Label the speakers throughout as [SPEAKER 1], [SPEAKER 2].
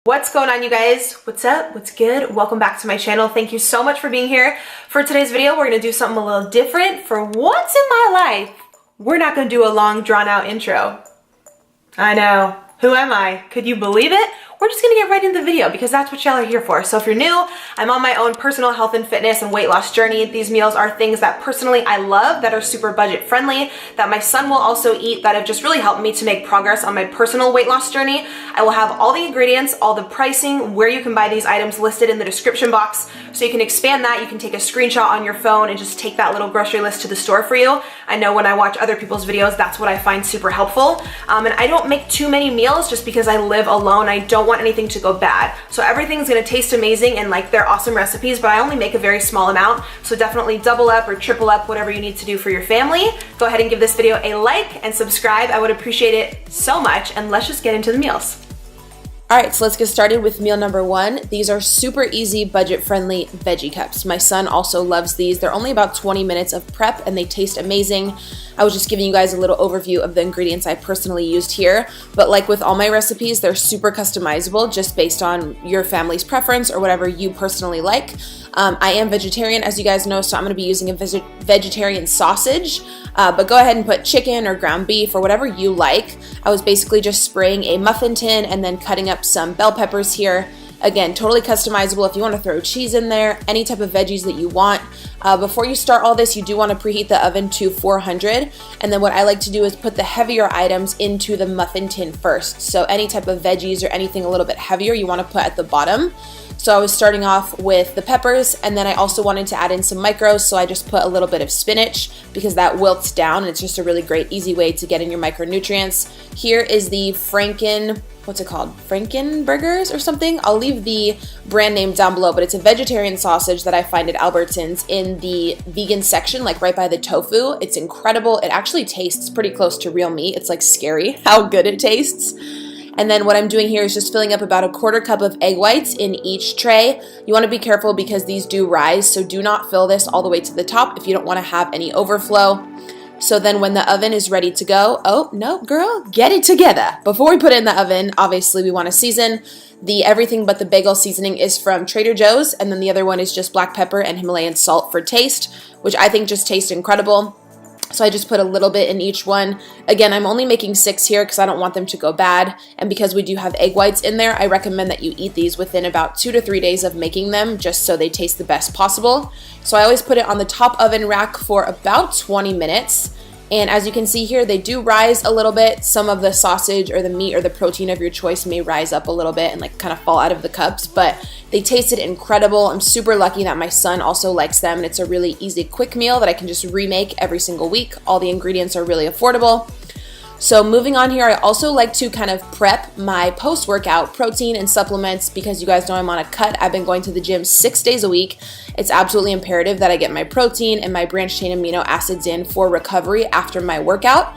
[SPEAKER 1] What's going on, you guys? What's up? What's good? Welcome back to my channel. Thank you so much for being here. For today's video, we're gonna do something a little different. For once in my life, we're not gonna do a long drawn out intro. I know. Who am I? Could you believe it? We're just gonna get right into the video because that's what y'all are here for. So if you're new, I'm on my own personal health and fitness and weight loss journey. These meals are things that personally I love, that are super budget friendly, that my son will also eat, that have just really helped me to make progress on my personal weight loss journey. I will have all the ingredients, all the pricing, where you can buy these items listed in the description box. So you can expand that, you can take a screenshot on your phone and just take that little grocery list to the store for you. I know when I watch other people's videos, that's what I find super helpful. And I don't make too many meals just because I live alone. I don't want anything to go bad. So everything's gonna taste amazing and like they're awesome recipes, but I only make a very small amount. So definitely double up or triple up, whatever you need to do for your family. Go ahead and give this video a like and subscribe. I would appreciate it so much, and let's just get into the meals. All right, so let's get started with meal number one. These are super easy, budget-friendly veggie cups. My son also loves these. They're only about 20 minutes of prep and they taste amazing. I was just giving you guys a little overview of the ingredients I personally used here, but like with all my recipes, they're super customizable just based on your family's preference or whatever you personally like. I am vegetarian, as you guys know, so I'm gonna be using a vegetarian sausage, but go ahead and put chicken or ground beef or whatever you like. I was basically just spraying a muffin tin and then cutting up some bell peppers here. Again, totally customizable if you want to throw cheese in there, any type of veggies that you want. Before you start all this, you do want to preheat the oven to 400. And then what I like to do is put the heavier items into the muffin tin first. So any type of veggies or anything a little bit heavier you want to put at the bottom. So I was starting off with the peppers, and then I also wanted to add in some micros, so I just put a little bit of spinach because that wilts down and it's just a really great, easy way to get in your micronutrients. Here is the Frankenburgers or something. I'll leave the brand name down below, but it's a vegetarian sausage that I find at Albertsons in the vegan section, like right by the tofu. It's incredible. It actually tastes pretty close to real meat. It's like scary how good it tastes. And then what I'm doing here is just filling up about a quarter cup of egg whites in each tray. You want to be careful because these do rise, so do not fill this all the way to the top if you don't want to have any overflow. So then when the oven is ready to go, oh no girl, get it together. Before we put it in the oven, obviously we want to season. The everything but the bagel seasoning is from Trader Joe's, and then the other one is just black pepper and Himalayan salt for taste, which I think just tastes incredible. So I just put a little bit in each one. Again, I'm only making 6 here because I don't want them to go bad. And because we do have egg whites in there, I recommend that you eat these within about 2 to 3 days of making them, just so they taste the best possible. So I always put it on the top oven rack for about 20 minutes. And as you can see here, they do rise a little bit. Some of the sausage or the meat or the protein of your choice may rise up a little bit and like kind of fall out of the cups, but they tasted incredible. I'm super lucky that my son also likes them, and it's a really easy, quick meal that I can just remake every single week. All the ingredients are really affordable. So moving on here, I also like to kind of prep my post-workout protein and supplements because you guys know I'm on a cut. I've been going to the gym 6 days a week. It's absolutely imperative that I get my protein and my branched chain amino acids in for recovery after my workout.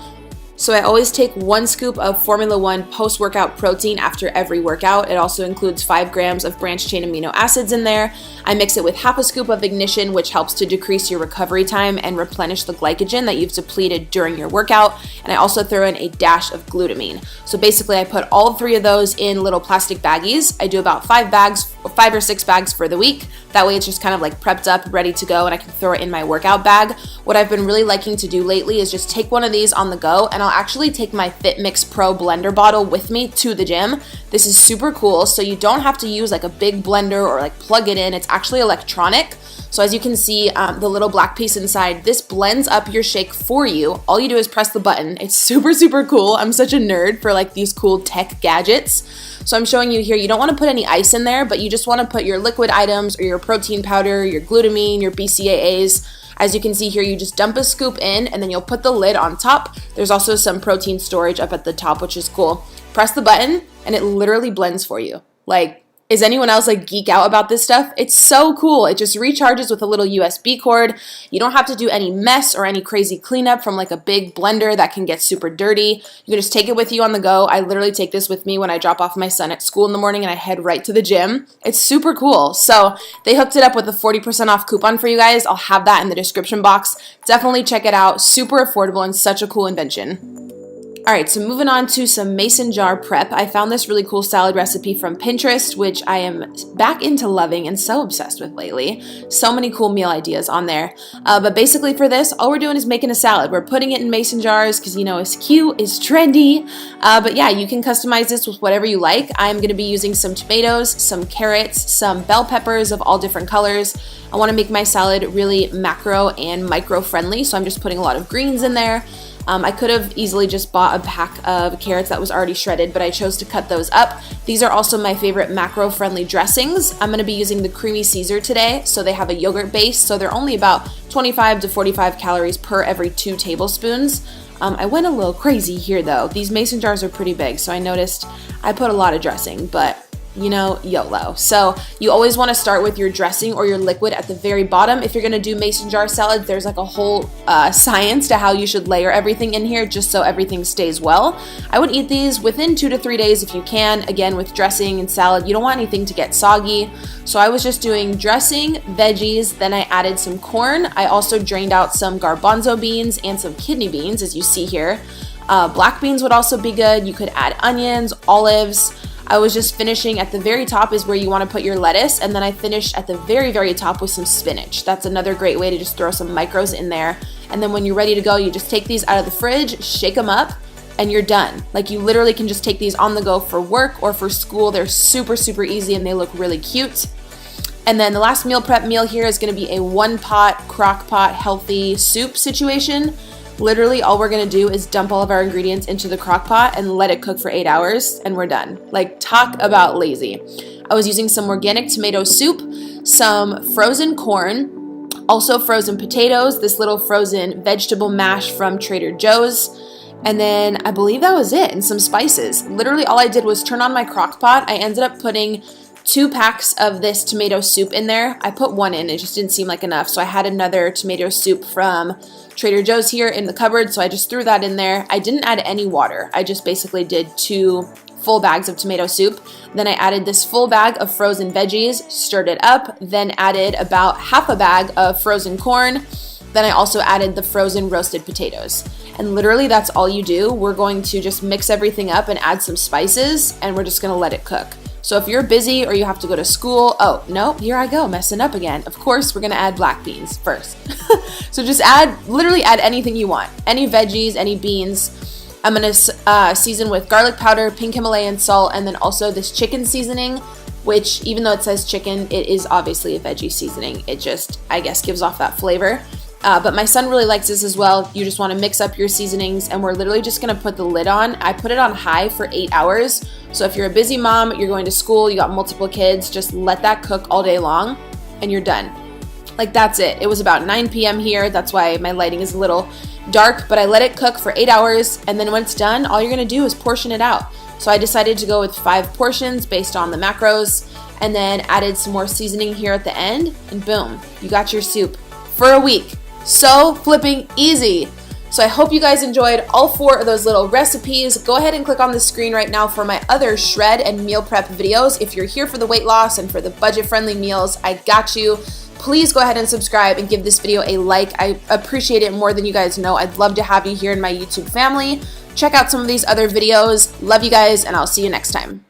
[SPEAKER 1] So I always take 1 scoop of Formula 1 post-workout protein after every workout. It also includes 5 grams of branched chain amino acids in there. I mix it with half a scoop of ignition, which helps to decrease your recovery time and replenish the glycogen that you've depleted during your workout. And I also throw in a dash of glutamine. So basically I put all 3 of those in little plastic baggies. I do about 5 or 6 bags for the week. That way it's just kind of like prepped up, ready to go, and I can throw it in my workout bag. What I've been really liking to do lately is just take one of these on the go, and I'll actually take my FitMix Pro blender bottle with me to the gym. This is super cool, so you don't have to use like a big blender or like plug it in. It's actually electronic. So as you can see, the little black piece inside, this blends up your shake for you. All you do is press the button. It's super, super cool. I'm such a nerd for like these cool tech gadgets. So I'm showing you here, you don't want to put any ice in there, but you just want to put your liquid items or your protein powder, your glutamine, your BCAAs. As you can see here, you just dump a scoop in and then you'll put the lid on top. There's also some protein storage up at the top, which is cool. Press the button and it literally blends for you. Like, is anyone else like geek out about this stuff? It's so cool. It just recharges with a little USB cord. You don't have to do any mess or any crazy cleanup from like a big blender that can get super dirty. You can just take it with you on the go. I literally take this with me when I drop off my son at school in the morning and I head right to the gym. It's super cool. So they hooked it up with a 40% off coupon for you guys. I'll have that in the description box. Definitely check it out. Super affordable and such a cool invention. All right, so moving on to some mason jar prep. I found this really cool salad recipe from Pinterest, which I am back into loving and so obsessed with lately. So many cool meal ideas on there. But basically for this, all we're doing is making a salad. We're putting it in mason jars because, you know, it's cute, it's trendy. But yeah, you can customize this with whatever you like. I'm going to be using some tomatoes, some carrots, some bell peppers of all different colors. I want to make my salad really macro and micro friendly, so I'm just putting a lot of greens in there. I could have easily just bought a pack of carrots that was already shredded, but I chose to cut those up. These are also my favorite macro-friendly dressings. I'm going to be using the creamy Caesar today, so they have a yogurt base, so they're only about 25 to 45 calories per every 2 tablespoons. I went a little crazy here though. These mason jars are pretty big, so I noticed I put a lot of dressing, but you know, YOLO. So you always want to start with your dressing or your liquid at the very bottom. If you're going to do mason jar salads, there's like a whole science to how you should layer everything in here just so everything stays well. I would eat these within 2 to 3 days if you can. Again, with dressing and salad, you don't want anything to get soggy. So I was just doing dressing, veggies, then I added some corn. I also drained out some garbanzo beans and some kidney beans, as you see here. Black beans would also be good. You could add onions, olives. I was just finishing at the very top is where you want to put your lettuce, and then I finished at the very, very top with some spinach. That's another great way to just throw some micros in there. And then when you're ready to go, you just take these out of the fridge, shake them up, and you're done. Like, you literally can just take these on the go for work or for school. They're super, super easy and they look really cute. And then the last meal prep meal here is going to be a 1-pot, crock pot, healthy soup situation. Literally, all we're gonna do is dump all of our ingredients into the crock pot and let it cook for 8 hours, and we're done. Like, talk about lazy. I was using some organic tomato soup, some frozen corn, also frozen potatoes, this little frozen vegetable mash from Trader Joe's, and then I believe that was it, and some spices. Literally, all I did was turn on my crock pot. I ended up putting 2 packs of this tomato soup in there. I put 1 in, it just didn't seem like enough, so I had another tomato soup from Trader Joe's here in the cupboard, so I just threw that in there. I didn't add any water. I just basically did 2 full bags of tomato soup. Then I added this full bag of frozen veggies, stirred it up, then added about half a bag of frozen corn. Then I also added the frozen roasted potatoes. And literally that's all you do. We're going to just mix everything up and add some spices, and we're just gonna let it cook. So if you're busy or you have to go to school, oh, no, here I go, messing up again. Of course, we're gonna add black beans first. So just literally add anything you want. Any veggies, any beans. I'm gonna season with garlic powder, pink Himalayan salt, and then also this chicken seasoning, which even though it says chicken, it is obviously a veggie seasoning. It just, I guess, gives off that flavor. But my son really likes this as well. You just want to mix up your seasonings, and we're literally just going to put the lid on. I put it on high for 8 hours. So if you're a busy mom, you're going to school, you got multiple kids, just let that cook all day long and you're done. Like, that's it. It was about 9 p.m. here. That's why my lighting is a little dark, but I let it cook for 8 hours, and then when it's done, all you're going to do is portion it out. So I decided to go with 5 portions based on the macros, and then added some more seasoning here at the end, and boom, you got your soup for a week. So flipping easy. So I hope you guys enjoyed all 4 of those little recipes. Go ahead and click on the screen right now for my other shred and meal prep videos. If you're here for the weight loss and for the budget-friendly meals, I got you. Please go ahead and subscribe and give this video a like. I appreciate it more than you guys know. I'd love to have you here in my YouTube family. Check out some of these other videos. Love you guys, and I'll see you next time.